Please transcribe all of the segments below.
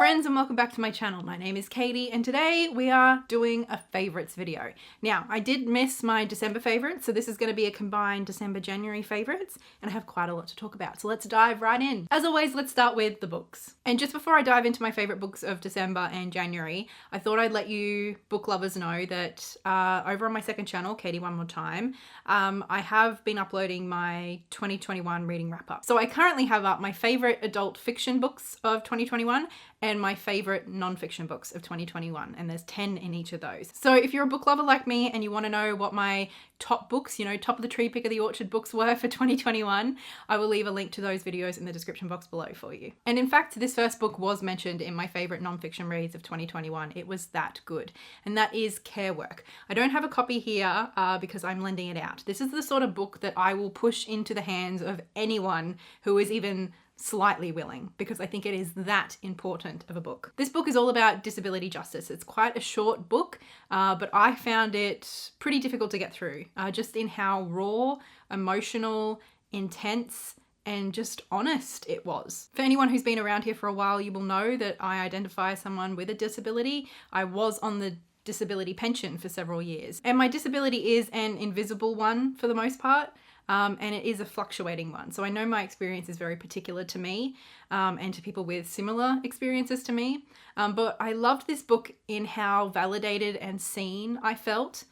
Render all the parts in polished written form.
friends, and welcome back to my channel. My name is Katie and today we are doing a favorites video. Now, I did miss my December favorites, so this is going to be a combined December-January favorites, and I have quite a lot to talk about, so let's dive right in. As always, let's start with the books. And just before I dive into my favorite books of December and January, I thought I'd let you book lovers know that over on my second channel, Katie One More Time, I have been uploading my 2021 reading wrap-up. So I currently have up my favorite adult fiction books of 2021 and my favorite non-fiction books of 2021, and there's 10 in each of those. So if you're a book lover like me and you want to know what my top books, top of the tree, pick of the orchard books were for 2021, I will leave a link to those videos in the description box below for you. And in fact, this first book was mentioned in my favorite non-fiction reads of 2021. It was that good, and that is Care Work. I don't have a copy here because I'm lending it out. This is the sort of book that I will push into the hands of anyone who is even slightly willing, because I think it is that important of a book. This book is all about disability justice. It's quite a short book, but I found it pretty difficult to get through, just in how raw, emotional, intense, and just honest it was. For anyone who's been around here for a while, you will know that I identify as someone with a disability. I was on the disability pension for several years, and my disability is an invisible one for the most part. And it is a fluctuating one. So I know my experience is very particular to me and to people with similar experiences to me. But I loved this book in how validated and seen I felt.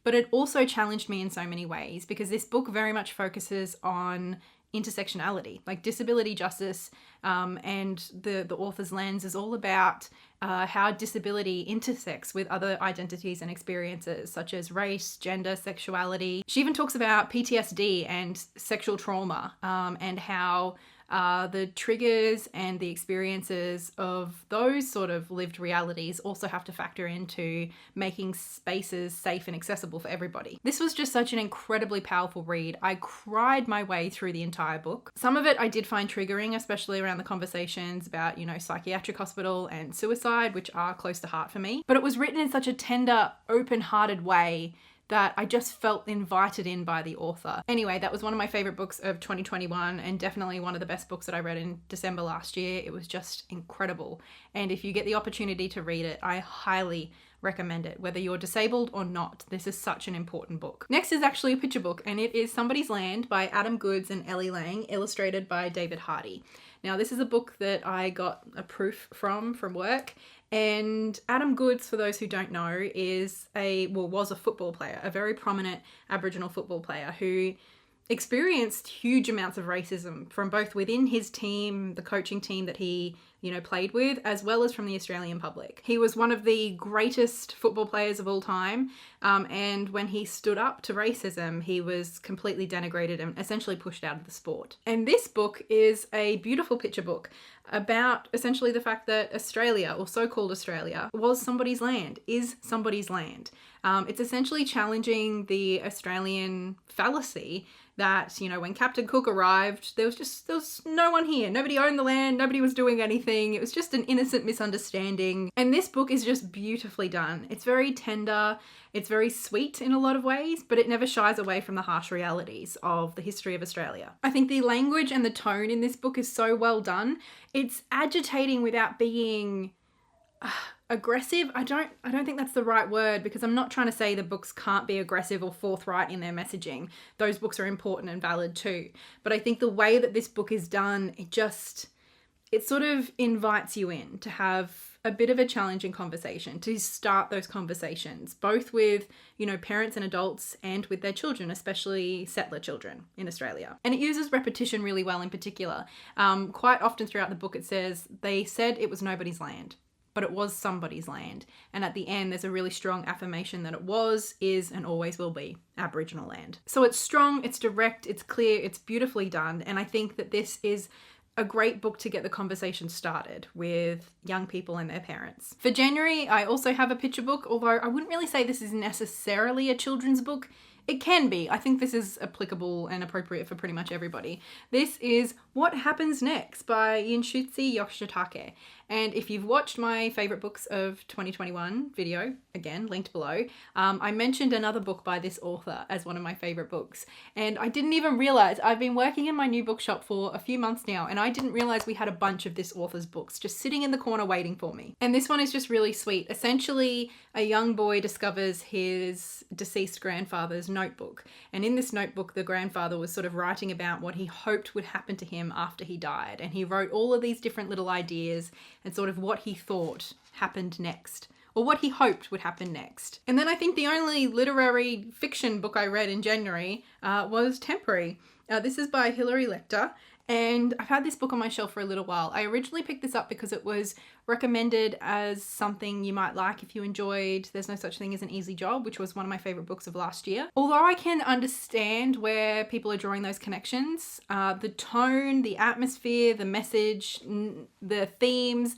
But it also challenged me in so many ways, because this book very much focuses on intersectionality, like disability justice, and the author's lens is all about how disability intersects with other identities and experiences such as race, gender, sexuality. She even talks about PTSD and sexual trauma, and how the triggers and the experiences of those sort of lived realities also have to factor into making spaces safe and accessible for everybody. This was just such an incredibly powerful read. I cried my way through the entire book. Some of it I did find triggering, especially around the conversations about, psychiatric hospital and suicide, which are close to heart for me. But it was written in such a tender, open-hearted way that I just felt invited in by the author. Anyway, that was one of my favorite books of 2021 and definitely one of the best books that I read in December last year. It was just incredible. And if you get the opportunity to read it, I highly recommend it, whether you're disabled or not. This is such an important book. Next is actually a picture book, and it is Somebody's Land by Adam Goodes and Ellie Lang, illustrated by David Hardy. Now, this is a book that I got a proof from work. And Adam Goodes, for those who don't know, was a football player, a very prominent Aboriginal football player who experienced huge amounts of racism from both within his team, the coaching team that he, played with, as well as from the Australian public. He was one of the greatest football players of all time, and when he stood up to racism, he was completely denigrated and essentially pushed out of the sport. And this book is a beautiful picture book about essentially the fact that Australia, or so-called Australia, was somebody's land, is somebody's land. It's essentially challenging the Australian fallacy that, when Captain Cook arrived, there was no one here. Nobody owned the land. Nobody was doing anything. It was just an innocent misunderstanding. And this book is just beautifully done. It's very tender. It's very sweet in a lot of ways, but it never shies away from the harsh realities of the history of Australia. I think the language and the tone in this book is so well done. It's agitating without being aggressive. I don't think that's the right word, because I'm not trying to say the books can't be aggressive or forthright in their messaging. Those books are important and valid too. But I think the way that this book is done, it sort of invites you in to have a bit of a challenging conversation, to start those conversations, both with, parents and adults and with their children, especially settler children in Australia. And it uses repetition really well in particular. Quite often throughout the book it says, they said it was nobody's land, but it was somebody's land. And at the end, there's a really strong affirmation that it was, is, and always will be Aboriginal land. So it's strong, it's direct, it's clear, it's beautifully done. And I think that this is a great book to get the conversation started with young people and their parents. For January, I also have a picture book, although I wouldn't really say this is necessarily a children's book. It can be. I think this is applicable and appropriate for pretty much everybody. This is What Happens Next by Yinshuzi Yoshitake. And if you've watched my favorite books of 2021 video, again, linked below, I mentioned another book by this author as one of my favorite books. And I didn't even realize, I've been working in my new bookshop for a few months now, and I didn't realize we had a bunch of this author's books just sitting in the corner waiting for me. And this one is just really sweet. Essentially, a young boy discovers his deceased grandfather's notebook. And in this notebook, the grandfather was sort of writing about what he hoped would happen to him after he died. And he wrote all of these different little ideas and sort of what he thought happened next, or what he hoped would happen next. And then I think the only literary fiction book I read in January was Temporary. This is by Hilary Lecter, and I've had this book on my shelf for a little while. I originally picked this up because it was recommended as something you might like if you enjoyed There's No Such Thing as an Easy Job, which was one of my favorite books of last year. Although I can understand where people are drawing those connections, the tone, the atmosphere, the message, the themes,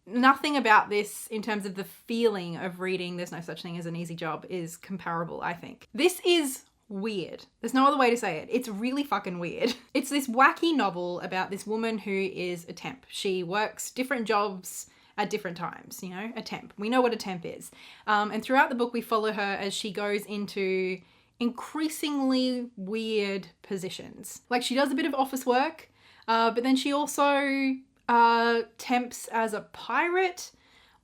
nothing about this in terms of the feeling of reading There's No Such Thing as an Easy Job is comparable, I think. This is weird. There's no other way to say it. It's really fucking weird. It's this wacky novel about this woman who is a temp. She works different jobs at different times, you know, a temp. We know what a temp is. And throughout the book, we follow her as she goes into increasingly weird positions. Like, she does a bit of office work, but then she also temps as a pirate,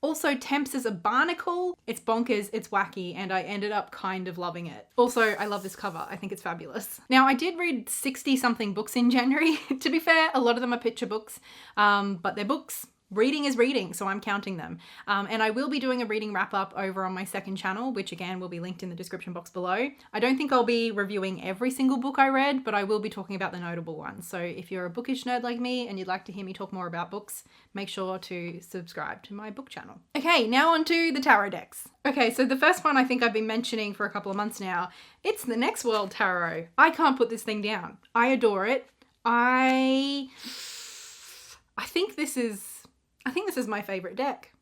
also temps as a barnacle. It's bonkers, it's wacky, and I ended up kind of loving it. Also, I love this cover. I think it's fabulous. Now, I did read 60 something books in January. To be fair, a lot of them are picture books, but they're books. Reading is reading, so I'm counting them. And I will be doing a reading wrap up over on my second channel, which again will be linked in the description box below. I don't think I'll be reviewing every single book I read, but I will be talking about the notable ones. So if you're a bookish nerd like me and you'd like to hear me talk more about books, make sure to subscribe to my book channel. Okay, now on to the tarot decks. Okay, so the first one I think I've been mentioning for a couple of months now, it's the Next World Tarot. I can't put this thing down. I adore it. I think this is my favorite deck.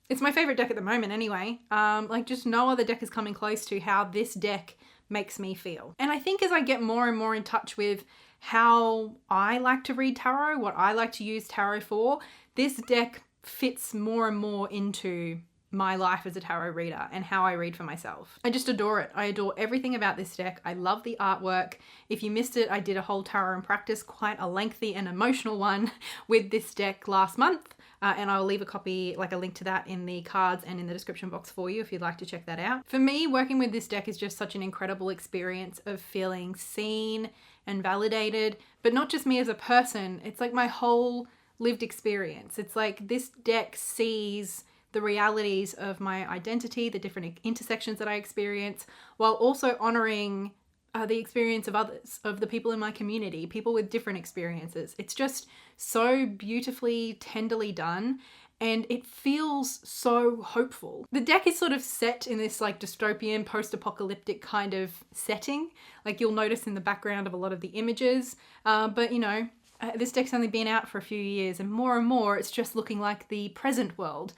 It's my favorite deck at the moment anyway. Like, just no other deck is coming close to how this deck makes me feel. And I think as I get more and more in touch with how I like to read tarot, what I like to use tarot for, this deck fits more and more into my life as a tarot reader and how I read for myself. I just adore it. I adore everything about this deck. I love the artwork. If you missed it, I did a whole tarot in practice, quite a lengthy and emotional one with this deck last month. And I'll leave a copy, like a link to that in the cards and in the description box for you if you'd like to check that out. For me, working with this deck is just such an incredible experience of feeling seen and validated, but not just me as a person. It's like my whole lived experience. It's like this deck sees the realities of my identity, the different intersections that I experience, while also honoring the experience of others, of the people in my community, people with different experiences. It's just so beautifully, tenderly done, and it feels so hopeful. The deck is sort of set in this like dystopian, post-apocalyptic kind of setting, like you'll notice in the background of a lot of the images, but you know, this deck's only been out for a few years, and more it's just looking like the present world.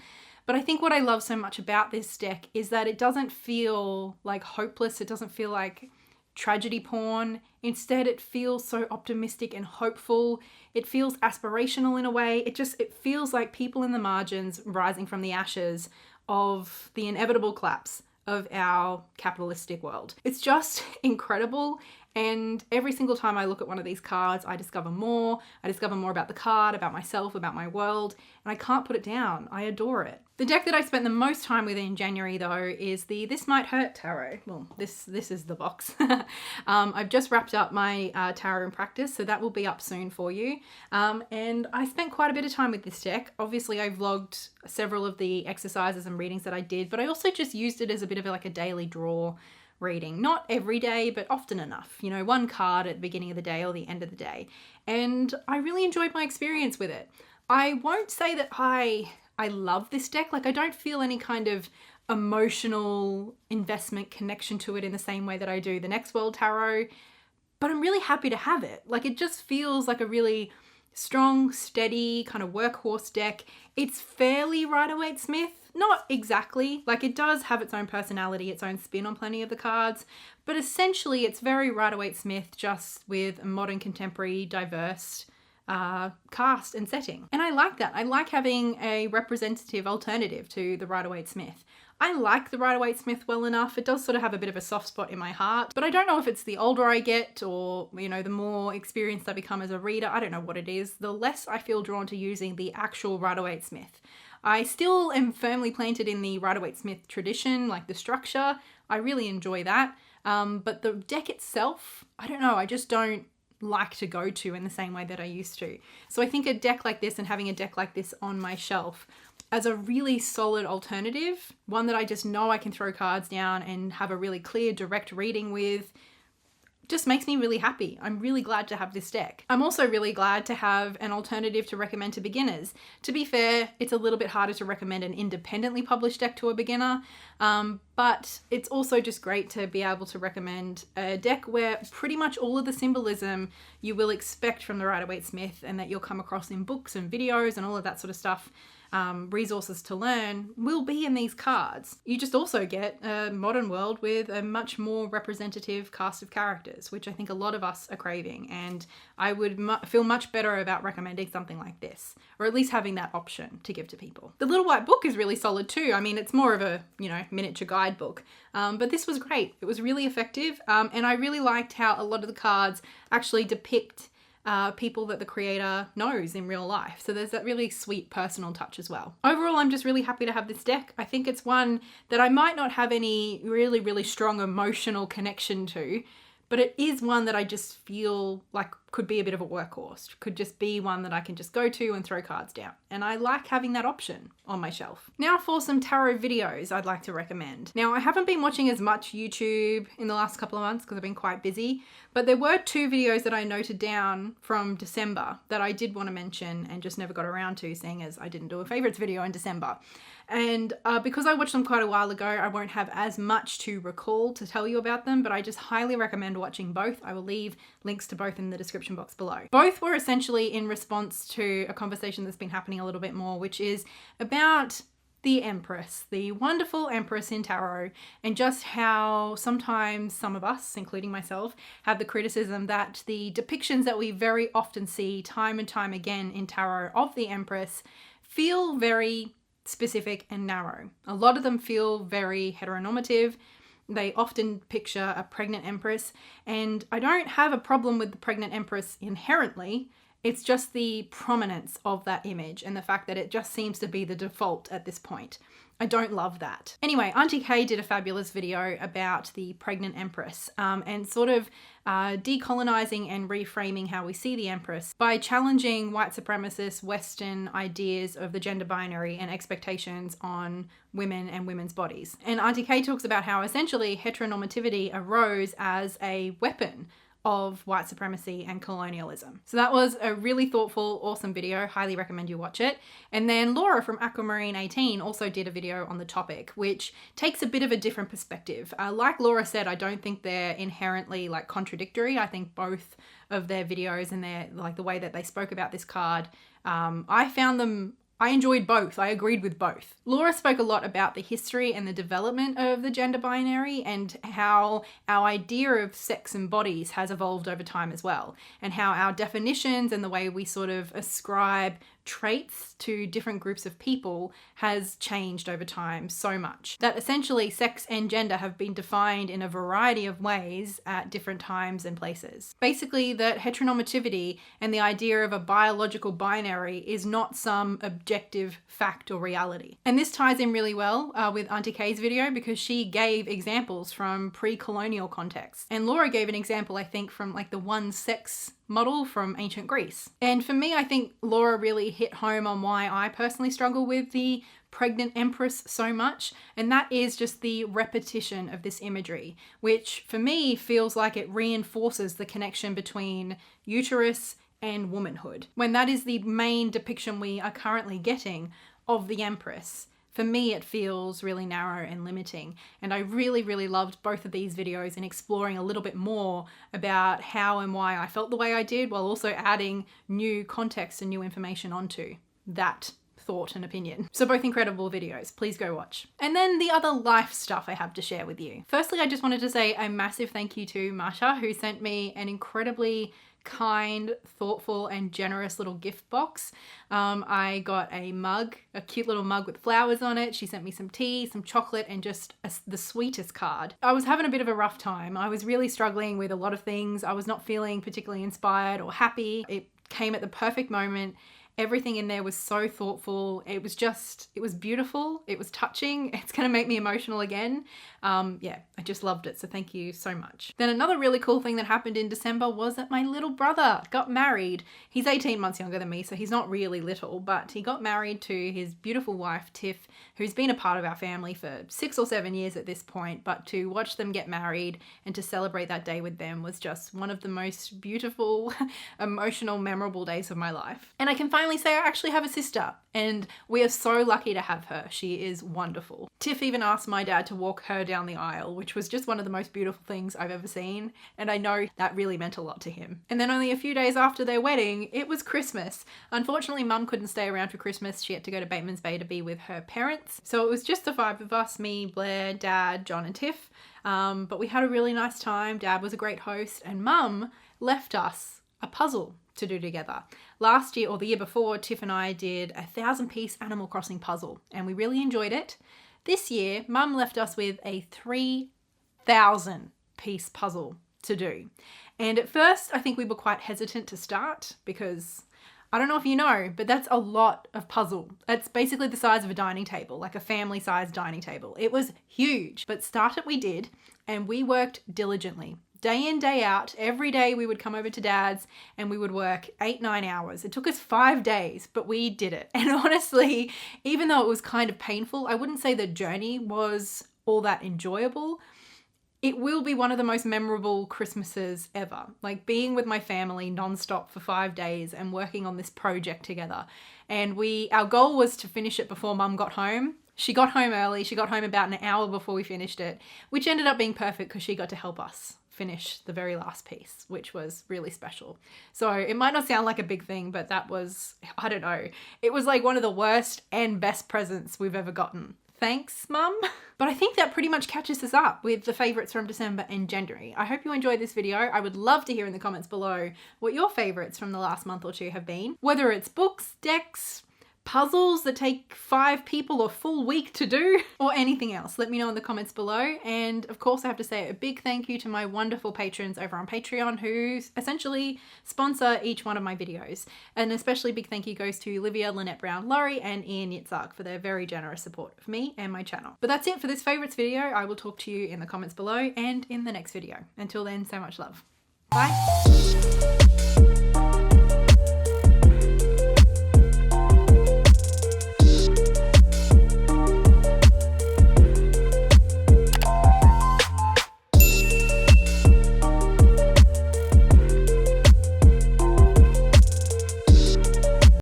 But I think what I love so much about this deck is that it doesn't feel like hopeless. It doesn't feel like tragedy porn. Instead, it feels so optimistic and hopeful. It feels aspirational in a way. It feels like people in the margins rising from the ashes of the inevitable collapse of our capitalistic world. It's just incredible. And every single time I look at one of these cards, I discover more. I discover more about the card, about myself, about my world, and I can't put it down. I adore it. The deck that I spent the most time with in January, though, is the This Might Hurt Tarot. Well, this is the box. I've just wrapped up my tarot in practice, so that will be up soon for you. And I spent quite a bit of time with this deck. Obviously, I vlogged several of the exercises and readings that I did, but I also just used it as a bit of like a daily draw reading. Not every day, but often enough. You know, one card at the beginning of the day or the end of the day. And I really enjoyed my experience with it. I won't say that I love this deck. Like, I don't feel any kind of emotional investment connection to it in the same way that I do the Next World Tarot, but I'm really happy to have it. Like, it just feels like a really strong, steady kind of workhorse deck. It's fairly Rider-Waite-Smith. Not exactly, like it does have its own personality, its own spin on plenty of the cards, but essentially it's very Rider-Waite-Smith, just with a modern, contemporary, diverse cast and setting. And I like that. I like having a representative alternative to the Rider-Waite-Smith. I like the Rider-Waite-Smith well enough. It does sort of have a bit of a soft spot in my heart, but I don't know if it's the older I get or, you know, the more experienced I become as a reader. I don't know what it is. The less I feel drawn to using the actual Rider-Waite-Smith. I still am firmly planted in the Rider-Waite-Smith tradition, like the structure. I really enjoy that. But the deck itself, I don't know, I just don't like to go to in the same way that I used to. So I think a deck like this and having a deck like this on my shelf as a really solid alternative, one that I just know I can throw cards down and have a really clear, direct reading with, just makes me really happy. I'm really glad to have this deck. I'm also really glad to have an alternative to recommend to beginners. To be fair, it's a little bit harder to recommend an independently published deck to a beginner, but it's also just great to be able to recommend a deck where pretty much all of the symbolism you will expect from the Rider-Waite-Smith and that you'll come across in books and videos and all of that sort of stuff, resources to learn, will be in these cards. You just also get a modern world with a much more representative cast of characters, which I think a lot of us are craving, and I would feel much better about recommending something like this, or at least having that option to give to people. The Little White Book is really solid too. I mean, it's more of a, you know, miniature guidebook, but this was great. It was really effective, and I really liked how a lot of the cards actually depict people that the creator knows in real life. So there's that really sweet personal touch as well. Overall, I'm just really happy to have this deck. I think it's one that I might not have any really, really strong emotional connection to, but it is one that I just feel like could be a bit of a workhorse, could just be one that I can just go to and throw cards down. And I like having that option on my shelf. Now for some tarot videos I'd like to recommend. Now I haven't been watching as much YouTube in the last couple of months because I've been quite busy, but there were 2 videos that I noted down from December that I did want to mention and just never got around to, seeing as I didn't do a favorites video in December. And because I watched them quite a while ago, I won't have as much to recall to tell you about them, but I just highly recommend watching both. I will leave links to both in the description box below. Both were essentially in response to a conversation that's been happening a little bit more, which is about the Empress, the wonderful Empress in tarot, and just how sometimes some of us, including myself, have the criticism that the depictions that we very often see time and time again in tarot of the Empress feel very specific and narrow. A lot of them feel very heteronormative. They often picture a pregnant empress, and I don't have a problem with the pregnant empress inherently. It's just the prominence of that image and the fact that it just seems to be the default at this point. I don't love that. Anyway, Auntie Kay did a fabulous video about the pregnant empress and sort of decolonizing and reframing how we see the empress by challenging white supremacist Western ideas of the gender binary and expectations on women and women's bodies. And Auntie Kay talks about how essentially heteronormativity arose as a weapon of white supremacy and colonialism. So that was a really thoughtful, awesome video. Highly recommend you watch it. And then Laura from Aquamarine 18 also did a video on the topic, which takes a bit of a different perspective. Like Laura said, I don't think they're inherently like contradictory. I think both of their videos and their like the way that they spoke about this card, I enjoyed both. I agreed with both. Laura spoke a lot about the history and the development of the gender binary and how our idea of sex and bodies has evolved over time as well, and how our definitions and the way we sort of ascribe traits to different groups of people has changed over time so much that essentially sex and gender have been defined in a variety of ways at different times and places. Basically, that heteronormativity and the idea of a biological binary is not some objective fact or reality. And this ties in really well with Auntie Kay's video because she gave examples from pre-colonial contexts. And Laura gave an example, I think, from like the one sex model from ancient Greece. And for me, I think Laura really hit home on why I personally struggle with the pregnant empress so much, and that is just the repetition of this imagery, which for me feels like it reinforces the connection between uterus and womanhood, when that is the main depiction we are currently getting of the empress. For me, it feels really narrow and limiting, and I really, really loved both of these videos in exploring a little bit more about how and why I felt the way I did, while also adding new context and new information onto that thought and opinion. So both incredible videos, please go watch. And then the other life stuff I have to share with you. Firstly, I just wanted to say a massive thank you to Masha, who sent me an incredibly kind, thoughtful, and generous little gift box. I got a mug, a cute little mug with flowers on it. She sent me some tea, some chocolate, and just the sweetest card. I was having a bit of a rough time. I was really struggling with a lot of things. I was not feeling particularly inspired or happy. It came at the perfect moment. Everything in there was so thoughtful. It was beautiful. It was touching. It's going to make me emotional again. Yeah, I just loved it. So thank you so much. Then another really cool thing that happened in December was that my little brother got married. He's 18 months younger than me, so he's not really little, but he got married to his beautiful wife, Tiff, who's been a part of our family for 6 or 7 years at this point. But to watch them get married and to celebrate that day with them was just one of the most beautiful, emotional, memorable days of my life. And I can finally say I actually have a sister, and we are so lucky to have her. She is wonderful. Tiff even asked my dad to walk her down the aisle, which was just one of the most beautiful things I've ever seen, and I know that really meant a lot to him. And then only a few days after their wedding, it was Christmas. Unfortunately, Mum couldn't stay around for Christmas. She had to go to Bateman's Bay to be with her parents. So it was just the 5 of us, me, Blair, Dad, John, and Tiff. But we had a really nice time. Dad was a great host, and Mum left us a puzzle to do together. Last year or the year before, Tiff and I did a 1,000-piece Animal Crossing puzzle, and we really enjoyed it. This year, Mum left us with a 3,000-piece puzzle to do. And at first, I think we were quite hesitant to start because I don't know if you know, but that's a lot of puzzle. It's basically the size of a dining table, like a family-sized dining table. It was huge, but start it we did, and we worked diligently. Day in, day out, every day we would come over to Dad's and we would work 8-9 hours. It took us 5 days, but we did it. And honestly, even though it was kind of painful, I wouldn't say the journey was all that enjoyable. It will be one of the most memorable Christmases ever. Like being with my family nonstop for 5 days and working on this project together. And our goal was to finish it before Mum got home. She got home early. She got home about an hour before we finished it, which ended up being perfect because she got to help us finish the very last piece, which was really special. So it might not sound like a big thing, but that was, I don't know, it was like one of the worst and best presents we've ever gotten. Thanks, Mum. But I think that pretty much catches us up with the favourites from December and January. I hope you enjoyed this video. I would love to hear in the comments below what your favourites from the last month or two have been. Whether it's books, decks, puzzles that take 5 people a full week to do, or anything else. Let me know in the comments below. And of course, I have to say a big thank you to my wonderful patrons over on Patreon who essentially sponsor each one of my videos. And especially big thank you goes to Olivia, Lynette Brown, Laurie, and Ian Yitzhak for their very generous support of me and my channel. But that's it for this favourites video. I will talk to you in the comments below and in the next video. Until then, so much love. Bye.